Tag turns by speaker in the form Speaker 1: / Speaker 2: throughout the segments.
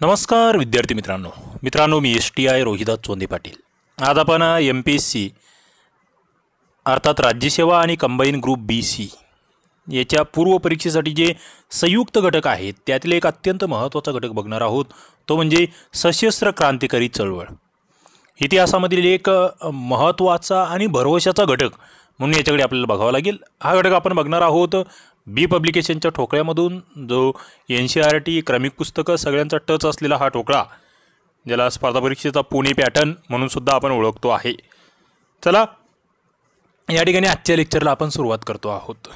Speaker 1: नमस्कार विद्यार्थी मित्रांनो मी STI रोहिदास चोंदे पाटील। आज आपण MPSC अर्थात राज्यसेवा आणि कंबाईन ग्रुप BC याच्या पूर्व परीक्षेसाठी जे संयुक्त घटक आहेत त्यातील एक अत्यंत महत्त्वाचा घटक बघणार आहोत, तो म्हणजे सशस्त्र क्रांतिकारी चळवळ। इतिहासामधील एक महत्त्वाचा आणि भरवशाचा घटक म्हणून याच्याकडे आपल्याला बघावं लागेल। हा घटक आपण बघणार आहोत बी पब्लिकेशनच्या ठोकळ्यामधून, जो NCERT क्रमिक पुस्तकं सगळ्यांचा टच असलेला हा ठोकळा, ज्याला स्पर्धा परीक्षेचा पुणे पॅटर्न म्हणून सुद्धा आपण ओळखतो आहे। चला या ठिकाणी आजच्या लेक्चरला आपण सुरुवात करतो आहोत।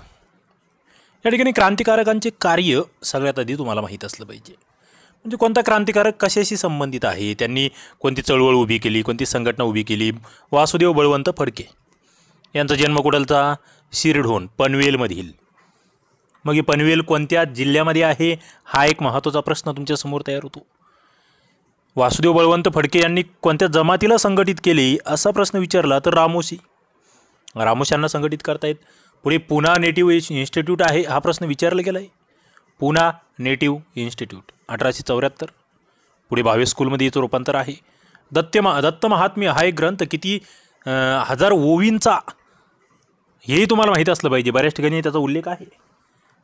Speaker 1: या ठिकाणी क्रांतिकारकांचे कार्य सगळ्यात आधी तुम्हाला माहीत असलं पाहिजे, म्हणजे कोणता क्रांतिकारक कशाशी संबंधित आहे, त्यांनी कोणती चळवळ उभी केली, कोणती संघटना उभी केली। वासुदेव बळवंत फडके यांचा जन्म कुठलचा? शिरढोण पनवेलमधील। मग ही पनवेल कोणत्या जिल्ह्यामध्ये आहे हा एक महत्त्वाचा प्रश्न तुमच्या समोर तयार होतो। वासुदेव बळवंत फडके यांनी कोणत्या जमातीला संघटित केले असा प्रश्न विचारला तर रामोशींना संघटित करतायत। पुढे पुणा नेटिव्ह इन्स्टिट्यूट आहे, हा प्रश्न विचारला गेला आहे। Poona Native Institute 1874। पुढे भावे स्कूलमध्ये याचं रूपांतर आहे। दत्त महात्म्य हा एक ग्रंथ किती हजार ओवींचा, हेही तुम्हाला माहीत असलं पाहिजे, बऱ्याच ठिकाणी त्याचा उल्लेख आहे।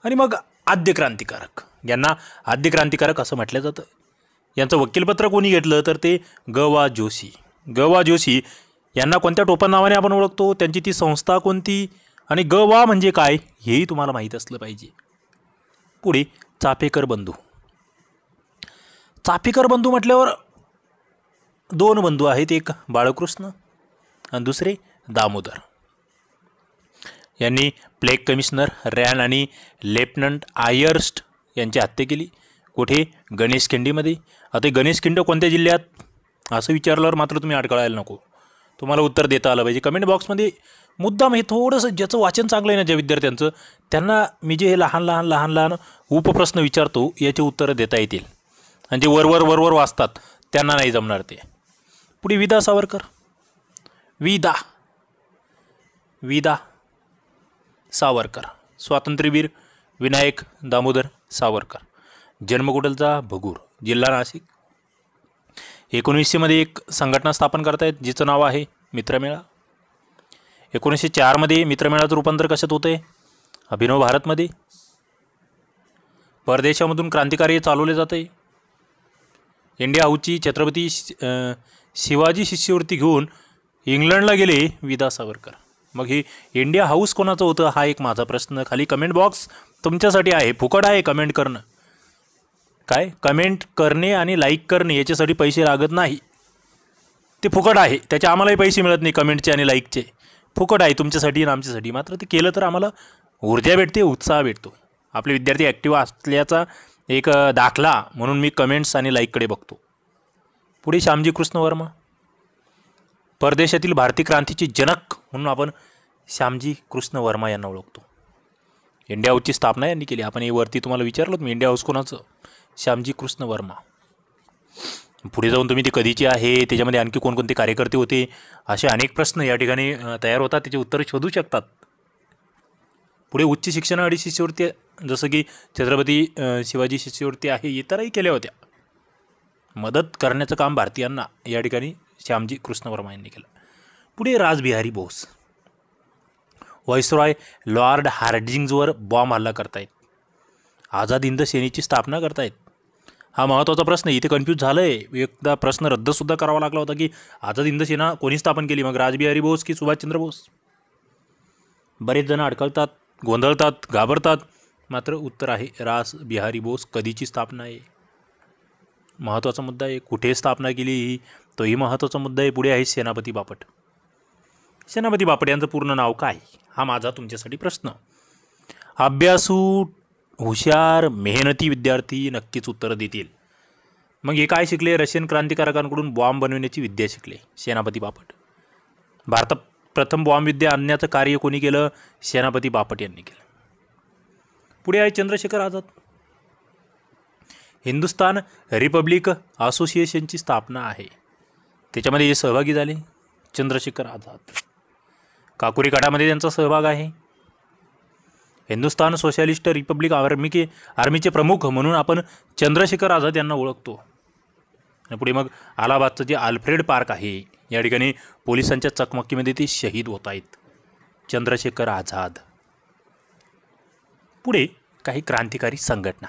Speaker 1: आणि मग आद्य क्रांतिकारक, यांना आद्य क्रांतिकारक असं म्हटलं जातं। यांचं वकीलपत्र कोणी घेतलं तर ते ग.वा. जोशी। ग.वा. जोशी यांना कोणत्या टोपण नावाने आपण ओळखतो, त्यांची ती संस्था कोणती, आणि ग.वा. म्हणजे काय हेही तुम्हाला माहीत असलं पाहिजे। पुढे चापेकर बंधू। चापेकर बंधू म्हटल्यावर दोन बंधू आहेत, एक बाळकृष्ण आणि दुसरे दामोदर। यांनी प्लेग कमिशनर रॅन आणि लेफ्टनंट आयर्स्ट यांची हत्या केली। कुठे? गणेशखिंडीमध्ये। आता गणेशखिंड कोणत्या जिल्ह्यात असं विचारल्यावर मात्र तुम्ही अडकळायला नको, तुम्हाला उत्तर देता आलं पाहिजे। कमेंट बॉक्समध्ये मुद्दाम हे थोडंसं, ज्याचं वाचन चांगलं आहे ना ज्या विद्यार्थ्यांचं, त्यांना मी जे हे लहान उपप्रश्न विचारतो याचे उत्तरं देता येतील, आणि जे वरवर वाचतात त्यांना नाही जमणार ते। पुढे विदा सावरकर। विदा सावरकर स्वातंत्र्यवीर विनायक दामोदर सावरकर। जन्म कुठलचा? भगूर, जिल्हा नाशिक। 1900 मध्ये एक संघटना स्थापन करतायत जिचं नाव आहे मित्रमेळा। 1904 मध्ये मित्रमेळाचं रूपांतर कशात होतं आहे? अभिनव भारतमध्ये। परदेशामधून क्रांतिकार्य चालवले जाते। इंडिया हाऊसची छत्रपती शिवाजी शिष्यवृत्ती घेऊन इंग्लंडला गेले विदा सावरकर। मग हे इंडिया हाऊस कोणाचं होतं हा एक माझा प्रश्न खाली कमेंट बॉक्स तुमच्यासाठी आहे, फुकट आहे कमेंट करणं। काय? कमेंट करणे आणि लाईक करणे याच्यासाठी पैसे लागत नाही, ते फुकट आहे, त्याचे आम्हालाही पैसे मिळत नाही, कमेंटचे आणि लाईकचे फुकट आहे तुमच्यासाठी आणि आमच्यासाठी। मात्र ते केलं तर आम्हाला ऊर्जा भेटते, उत्साह भेटतो, आपले विद्यार्थी ॲक्टिव्ह असल्याचा एक दाखला म्हणून मी कमेंट्स आणि लाईककडे बघतो। पुढे श्यामजी कृष्ण वर्मा। परदेशातील भारतीय क्रांतीचे जनक म्हणून आपण श्यामजी कृष्ण वर्मा यांना ओळखतो। इंडिया हाऊसची स्थापना यांनी केली। आपण हे वरती तुम्हाला विचारलं मी इंडिया हाऊस कोणाचं? श्यामजी कृष्ण वर्मा। पुढे जाऊन तुम्ही ते कधीचे आहे, त्याच्यामध्ये आणखी कोणकोणते कार्यकर्ते होते, असे अनेक प्रश्न या ठिकाणी तयार होतात, त्याचे उत्तर शोधू शकतात। पुढे उच्च शिक्षण आणि शिष्यवृत्ती, जसं की छत्रपती शिवाजी शिष्यवृत्ती आहे, इतरही केल्या होत्या। मदत करण्याचं काम भारतीयांना या ठिकाणी श्यामजी कृष्ण वर्मा यांनी केलं। पुढे रासबिहारी बोस। व्हाईसरॉय लॉर्ड हार्डिंग्जवर बॉम्ब हल्ला करतायत, आझाद हिंद सेनेची स्थापना करतायत। हा महत्त्वाचा प्रश्न, इथे कन्फ्यूज झालं आहे, एकदा प्रश्न रद्दसुद्धा करावा लागला होता की आझाद हिंद सेना कोणी स्थापन केली, मग रासबिहारी बोस की सुभाषचंद्र बोस? बरेच जण अडकळतात, गोंधळतात, घाबरतात, मात्र उत्तर आहे रासबिहारी बोस। कधीची स्थापना आहे महत्त्वाचा मुद्दा आहे, कुठे स्थापना केली तोही महत्त्वाचा मुद्दा आहे। पुढे आहे सेनापती बापट। सेनापती बापट यांचं पूर्ण नाव काय हा माझा तुमच्यासाठी प्रश्न। अभ्यासू, हुशार, मेहनती विद्यार्थी नक्कीच उत्तर देतील। मग हे काय शिकले? रशियन क्रांतिकारकांकडून बॉम्ब बनवण्याची विद्या शिकले सेनापती बापट। भारतात प्रथम बॉम्ब विद्या आणण्याचं कार्य कोणी केलं? सेनापती बापट यांनी केलं। पुढे आहे चंद्रशेखर आझाद। हिंदुस्तान रिपब्लिक असोसिएशनची स्थापना आहे, त्याच्यामध्ये हे सहभागी झाले चंद्रशेखर आझाद। काकुरी काढामध्ये त्यांचा सहभाग आहे। हिंदुस्तान सोशलिस्ट रिपब्लिक आर्मीचे प्रमुख म्हणून आपण चंद्रशेखर आझाद यांना ओळखतो। आणि पुढे मग अलाहाबादचं जे अल्फ्रेड पार्क आहे या ठिकाणी पोलिसांच्या चकमकीमध्ये ते शहीद होत आहेत, चंद्रशेखर आझाद. पुढे काही क्रांतिकारी संघटना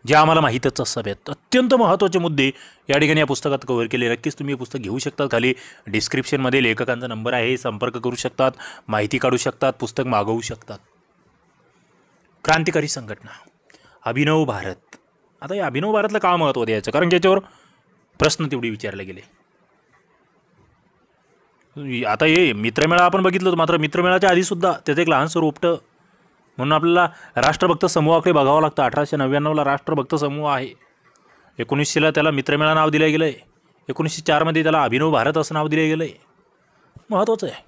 Speaker 1: ज्या आम्हाला माहीतच असाव्यात. अत्यंत महत्त्वाचे मुद्दे या ठिकाणी या पुस्तकात कव्हर केले. नक्कीच तुम्ही हे पुस्तक घेऊ शकता. खाली डिस्क्रिप्शनमध्ये लेखकांचा नंबर आहे, संपर्क करू शकतात, माहिती काढू शकतात, पुस्तक मागवू शकतात. क्रांतिकारी संघटना अभिनव भारत. आता या अभिनव भारतला का महत्त्व द्यायचं, कारण याच्यावर प्रश्न तेवढे विचारले गेले. आता हे मित्रमेळा आपण बघितलं होतं, मात्र मित्रमेळाच्या आधीसुद्धा त्याचं एक लहानसं रोपटं म्हणून आपल्याला राष्ट्रभक्त समूहाकडे बघावं लागतं. 1899ला राष्ट्रभक्त समूह आहे. 1900ला त्याला मित्रमेळा नाव दिलं गेलं आहे. 1904मध्ये त्याला अभिनव भारत असं नाव दिलं गेलं आहे. महत्त्वाचं आहे.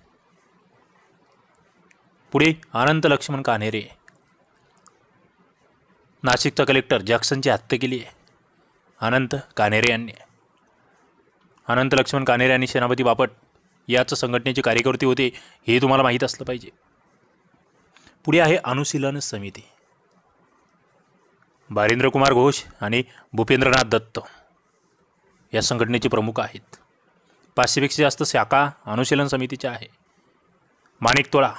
Speaker 1: पुढे अनंत लक्ष्मण कान्हेरे, नाशिकचा कलेक्टर जॅक्सनची हत्या केली आहे अनंत कान्हेरे यांनी. अनंत लक्ष्मण कान्हेरे आणि सेनापती बापट याच संघटनेचे कार्यकर्ते होते, हे तुम्हाला माहीत असलं पाहिजे. पुढे आहे अनुशीलन समिती. बारिंद्र कुमार घोष आणि भूपेंद्रनाथ दत्त या संघटनेचे प्रमुख आहेत. 500पेक्षा जास्त शाखा अनुशीलन समितीच्या आहे. माणिकतोळा,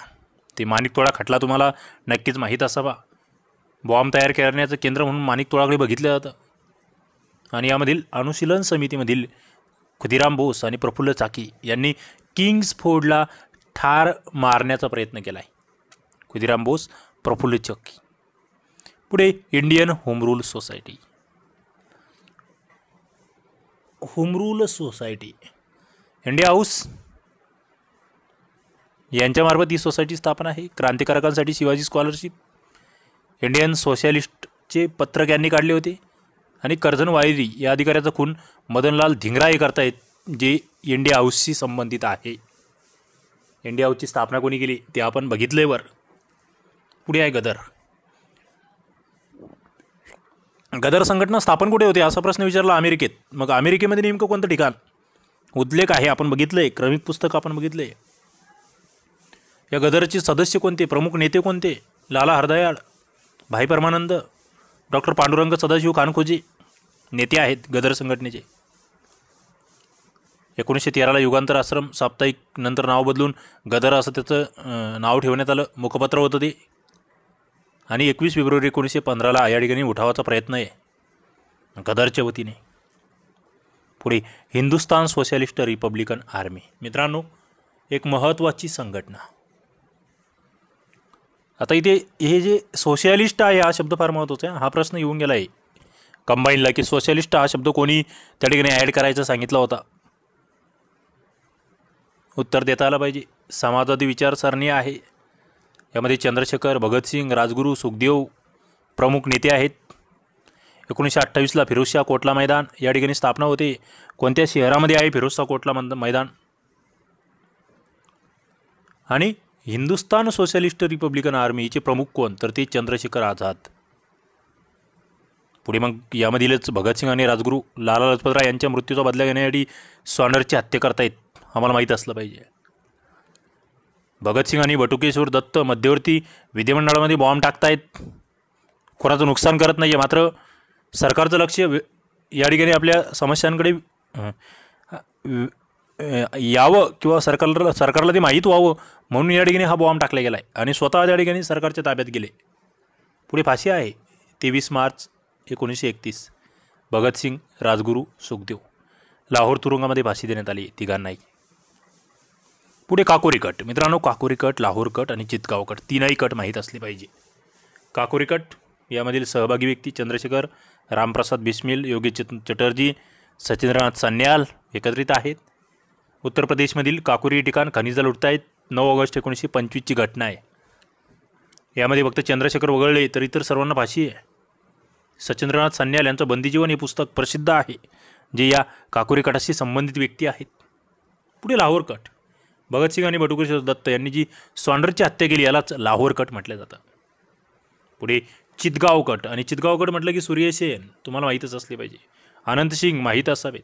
Speaker 1: ते माणिकतोळा खटला तुम्हाला नक्कीच माहीत असावा. बॉम्ब तयार करण्याचं केंद्र म्हणून माणिकतोळाकडे बघितलं जातं. आणि यामधील अनुशीलन समितीमधील खुदिराम बोस आणि प्रफुल्ल चाकी यांनी किंग्सफोर्डला ठार मारण्याचा प्रयत्न केला आहे. खुदिराम बोस, प्रफुल्ल चाकी. पुढे Indian home rule society. Home rule society India house यांच्यामार्फत ही सोसायटी स्थापना आहे. क्रांतिकारकांसाठी शिवाजी स्कॉलरशिप, इंडियन सोशलिस्टचे पत्रक यांनी काढले होते. आणि कर्झन वायरी या अधिकाऱ्याचा खून मदनलाल धिंगरा हे करतायत, जे इंडिया हाऊसशी संबंधित आहे. इंडिया हाऊसची स्थापना कोणी केली ते आपण बघितले वर. पुढे आहे गदर. गदर संघटना स्थापन कुठे होते असा प्रश्न विचारला अमेरिकेत. मग अमेरिकेमध्ये नेमकं कोणतं ठिकाण? उल्लेख आहे, आपण बघितलंय, क्रमिक पुस्तक आपण बघितले. या गदरचे सदस्य कोणते, प्रमुख नेते कोणते? लाला हरदयाळ, भाई परमानंद, डॉक्टर पांडुरंग सदाशिव कानखोजे नेते आहेत गदर संघटनेचे. 1913ला युगांतर आश्रम साप्ताहिक नंतर नाव बदलून गदर असं त्याचं नाव ठेवण्यात आलं. मुखपत्र होतं ते. आणि 21 फेब्रुवारी 1915ला या ठिकाणी उठावाचा प्रयत्न आहे गदरच्या वतीने. पुढे हिंदुस्तान सोशलिस्ट रिपब्लिकन आर्मी. मित्रांनो, एक महत्त्वाची संघटना. आता इथे हे जे सोशलिस्ट आहे हा शब्द फार महत्त्वाचा आहे. हा प्रश्न येऊन गेला आहे कंबाईनला की सोशलिस्ट हा शब्द कोणी त्या ठिकाणी ॲड करायचा सांगितला होता. उत्तर देता आलं पाहिजे. समाजवादी विचारसरणी आहे. यामध्ये चंद्रशेखर, भगतसिंग, राजगुरू, सुखदेव प्रमुख नेते आहेत. 1928ला फिरोजशाह कोटला मैदान या ठिकाणी स्थापना होते. कोणत्या शहरामध्ये आहे फिरोजशाह कोटला मैदान? आणि हिंदुस्तान सोशलिस्ट रिपब्लिकन आर्मीचे प्रमुख कोण, तर ते चंद्रशेखर आझाद. पुढे मग यामधीलच भगतसिंग आणि राजगुरू लाला लजपतराय यांच्या मृत्यूचा बदला घेण्यासाठी स्वानरची हत्या करतायत, आम्हाला माहीत असलं पाहिजे. भगतसिंग आणि बटुकेश्वर दत्त मध्यवर्ती विधिमंडळामध्ये बॉम्ब टाकतायत. कोणाचं नुकसान करत नाही आहे, मात्र सरकारचं लक्ष या ठिकाणी आपल्या समस्यांकडे यावं किंवा सरकारला ते माहीत व्हावं म्हणून या ठिकाणी हा बॉम्ब टाकला गेला आहे आणि स्वतः त्या ठिकाणी सरकारच्या ताब्यात गेले. पुढे फाशी आहे 23 मार्च 1931. भगतसिंग, राजगुरू, सुखदेव लाहोर तुरुंगामध्ये फाशी देण्यात आली तिघांनाही. पुढे काकोरी कट. मित्रांनो, काकोरी कट, लाहोर कट आणि चितगाव कट तीनही कट माहीत असले पाहिजे. काकोरी कट यामधील सहभागी व्यक्ती चंद्रशेखर, रामप्रसाद बिस्मिल, योगेश चटर्जी, सचिंद्रनाथ सान्याल एकत्रित आहेत. उत्तर प्रदेशमधील काकोरी ठिकाण खनिज लुटतायत. 9 ऑगस्ट 1925ची घटना आहे. यामध्ये फक्त चंद्रशेखर वगळले तर इतर सर्वांना फाशी आहे. सचिंद्रनाथ सान्याल यांचं बंदीजीवन हे पुस्तक प्रसिद्ध आहे, जे या काकोरी कटाशी संबंधित व्यक्ती आहेत. पुढे लाहोर कट. भगतसिंग आणि बटुकेश्वर दत्त यांनी जी स्वानरची हत्या केली यालाच लाहोर कट म्हटलं जातं. पुढे चितगाव कट. आणि चितगाव कट म्हटलं की सूर्यसेन तुम्हाला माहीतच असले पाहिजे. अनंत सिंग माहीत असावेत.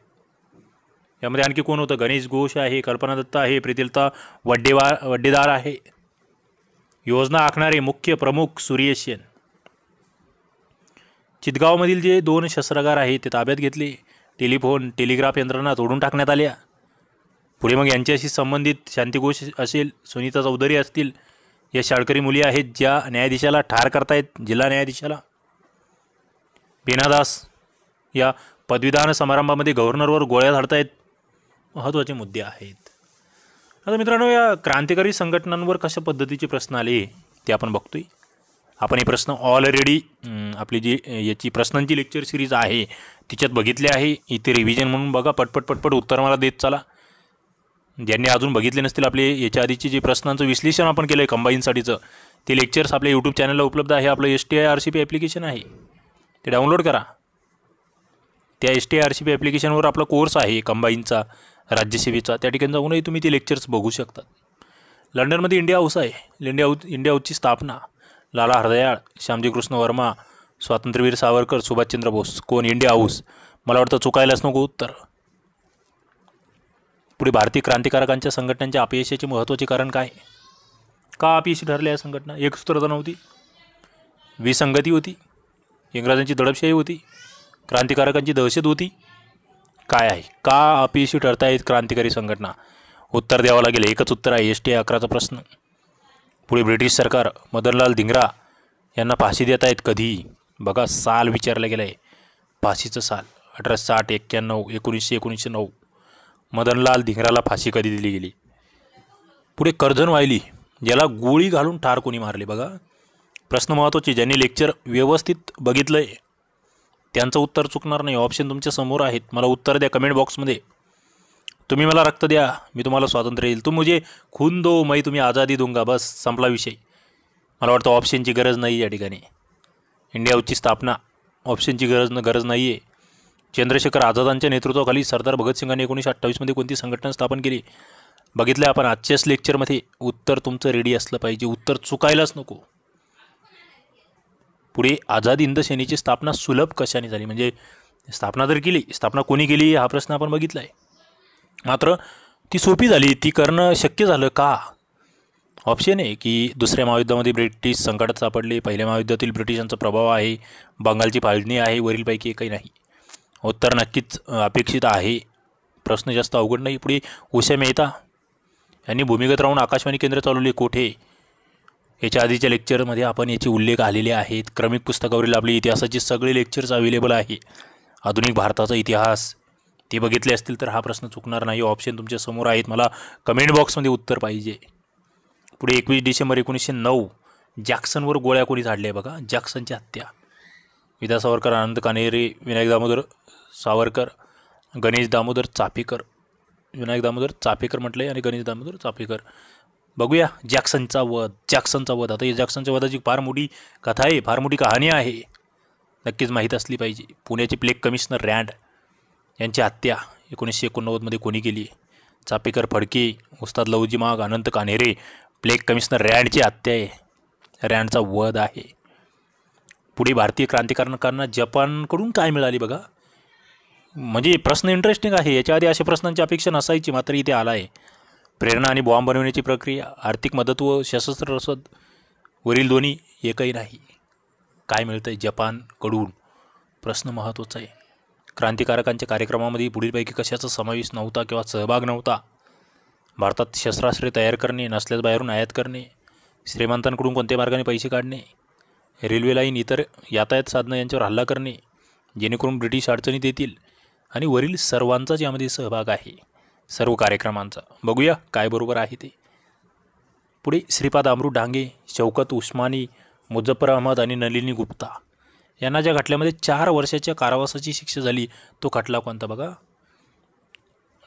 Speaker 1: यामध्ये आणखी कोण होतं? गणेश घोष आहे, कल्पना दत्ता आहे, प्रीतिलता वड्डेदार आहे. योजना आखणारे मुख्य प्रमुख सूर्यसेन. चितगावमधील जे 2 शस्त्रागार आहेत ते ताब्यात घेतले. टेलिफोन टेलिग्राफ यंत्रणा तोडून टाकण्यात आल्या. पुढे मग यांच्याशी संबंधित शांतिघोष असेल, सुनीता चौधरी असतील, या शाळकरी मुली आहेत ज्या न्यायाधीशाला ठार करतायत, जिल्हा न्यायाधीशाला. बीना दास या पदवीदान समारंभामध्ये गव्हर्नरवर गोळ्या झाडतायत. महत्त्वाचे मुद्दे आहेत. आता मित्रांनो, या क्रांतिकारी संघटनांवर कशा पद्धतीचे प्रश्न आले ते आपण बघतोय. आपण हे प्रश्न ऑलरेडी आपली जी याची प्रश्नांची लेक्चर सिरीज आहे तिच्यात बघितले आहे. इथे रिव्हिजन म्हणून बघा, पटपट उत्तर मला देत चला. ज्यांनी अजून बघितले नसतील आपले याच्या आधीचे जे प्रश्नांचं विश्लेषण आपण केलं आहे कंबाईनसाठीचं, ते लेक्चर्स आपल्या यूट्यूब चॅनलला उपलब्ध आहे. आपलं STI RCP ॲप्लिकेशन आहे, ते डाउनलोड करा. त्या STI RCP ॲप्लिकेशनवर आपला कोर्स आहे कंबाईनचा, राज्यसेवेचा. त्या ठिकाणी जाऊनही तुम्ही ते लेक्चर्स बघू शकता. लंडनमध्ये इंडिया हाऊस आहे. इंडिया हाऊसची स्थापना लाला हरदयाळ, श्यामजी कृष्ण वर्मा, स्वातंत्र्यवीर सावरकर, सुभाषचंद्र बोस. कोण? India house. मला वाटतं चुकायलाच नको उत्तर. पुढे भारतीय क्रांतिकारकांच्या संघटनांच्या अपयशाचे महत्त्वाचे कारण काय? का अपयशी ठरल्या या संघटना? एकसूत्रता नव्हती, विसंगती होती, इंग्रजांची दडपशाही होती, क्रांतिकारकांची दहशत होती. काय आहे? का अपयशी ठरतायत क्रांतिकारी संघटना? उत्तर द्यावं लागेल. एकच उत्तर आहे, STI 11चा प्रश्न. पुढे ब्रिटिश सरकार मदनलाल धिंगरा यांना फाशी देत आहेत. कधी? बघा, साल विचारलं गेलं आहे. फाशीचं साल 1860, 91, 1909. मदनलाल धिंगराला फाशी कधी दिली गेली? पुढे कर्झन वायली ज्याला गोळी घालून ठार कोणी मारले? बघा, प्रश्न महत्त्वाचे. ज्यांनी लेक्चर व्यवस्थित बघितलं आहे त्यांचं उत्तर चुकणार नाही. ऑप्शन तुमच्या समोर आहेत. मला उत्तर द्या कमेंट बॉक्समध्ये. तुम्ही मला रक्त द्या, मी तुम्हाला स्वातंत्र्य देईल. तुम मुझे खून दो, मैं तुम्ही आझादी दूंगा. बस, संपला विषय. मला वाटतं ऑप्शनची गरज नाही या ठिकाणी. इंडिया हाऊसची स्थापना, ऑप्शनची गरज नाही आहे. चंद्रशेखर आझादांच्या नेतृत्वाखाली सरदार भगतसिंगांनी 1928मध्ये कोणती संघटना स्थापन केली? बघितलं आपण आजच्याच लेक्चरमध्ये. उत्तर तुमचं रेडी असलं पाहिजे, उत्तर चुकायलाच नको. पुढे आझाद हिंद सेनेची स्थापना सुलभ कशाने झाली? म्हणजे स्थापना तर केली, स्थापना कोणी केली हा प्रश्न आपण बघितला आहे. मात्र ती सोपी झाली, ती करणं शक्य झालं का? ऑप्शन आहे की दुसऱ्या महायुद्धामध्ये ब्रिटिश संकटात सापडले, पहिल्या महायुद्धातील ब्रिटिशांचा प्रभाव आहे, बंगालची फाळणी आहे, वरीलपैकी एकही नाही. उत्तर नक्कीच अपेक्षित आहे. प्रश्न जास्त अवघड नाही. पुढे उषा मेहता यांनी भूमिगत राहून आकाशवाणी केंद्र चालवले. कोठे? याच्या आधीच्या लेक्चरमध्ये आपण याचे उल्लेख आलेले आहेत. क्रमिक पुस्तकावरील आपले इतिहासाचे सगळे लेक्चर्स अवेलेबल आहे. आधुनिक भारताचा इतिहास ते बघितले असतील तर हा प्रश्न चुकणार नाही. ऑप्शन तुमच्या समोर आहेत. मला कमेंट बॉक्समध्ये उत्तर पाहिजे. पुढे 21 डिसेंबर 1909 जॅक्सनवर गोळ्या कोणी झाडल्या? बघा, जॅक्सनची हत्या. विद्या सावरकर, आनंद कान्हेरे, विनायक दामोदर सावरकर, गणेश दामोदर चाफेकर. विनायक दामोदर चाफेकर म्हटलं आणि गणेश दामोदर चाफेकर. बघूया जॅक्सनचा वध. आता या जॅक्सनच्या वधाची फार मोठी कथा आहे, फार मोठी कहाणी आहे, नक्कीच माहीत असली पाहिजे. पुण्याचे प्लेग कमिशनर रँड यांची हत्या 1989मध्ये कोणी केली? चापेकर, फडके, उस्ताद लहुजी माग, अनंत कान्हेरे. प्लेग कमिशनर रँडची हत्या आहे, रँडचा वध आहे. पुढे भारतीय क्रांतिकारकांना जपानकडून काय मिळाले? बघा, म्हणजे प्रश्न इंटरेस्टिंग आहे. याच्या आधी अशा प्रश्नांची अपेक्षा नसायची, मात्र इथे आला आहे. प्रेरणा आणि बॉम्ब बनवण्याची प्रक्रिया, आर्थिक मदत व सशस्त्र रसद. वरील दोन्ही एकही नाही. काय मिळतं आहे जपानकडून? प्रश्न महत्त्वाचा आहे. क्रांतिकारकांच्या कार्यक्रमामध्ये पुढीलपैकी कशाचा समावेश नव्हता किंवा सहभाग नव्हता? भारतात शस्त्रास्त्रे तयार करणे, नसल्यास बाहेरून आयात करणे, श्रीमंतांकडून कोणत्या मार्गाने पैसे काढणे, रेल्वे लाईन, इतर यातायात साधनं यांच्यावर हल्ला करणे जेणेकरून ब्रिटिश अडचणीत येतील. आणि वरील सर्वांचाच यामध्ये सहभाग आहे, सर्व कार्यक्रमांचा. बघूया काय बरोबर आहे ते. पुढे श्रीपाद अमृत डांगे, शौकत उस्मानी, मुझफ्फर अहमद आणि नलिनी गुप्ता यांना ज्या खटल्यामध्ये 4 वर्षाच्या कारावासाची शिक्षा झाली तो खटला कोणता? बघा,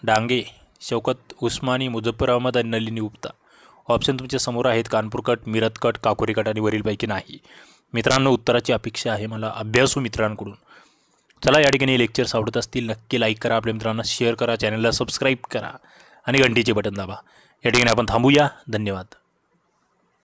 Speaker 1: डांगे, शौकत उस्मानी, मुझफ्फर अहमद आणि नलिनी गुप्ता. ऑप्शन तुमच्या समोर आहेत. कानपूर कट, मिरत कट, काकोरी कट आणि वरीलपैकी नाही. मित्रांनो, उत्तराची अपेक्षा आहे मला अभ्यासू मित्रांकडून. चला, या ठिकाणी लेक्चर्स आवडत असतील नक्की लाईक करा, आपल्या मित्रांना शेअर करा, चॅनलला सबस्क्राईब करा आणि घंटीचे बटन दाबा. या ठिकाणी आपण थांबूया. धन्यवाद.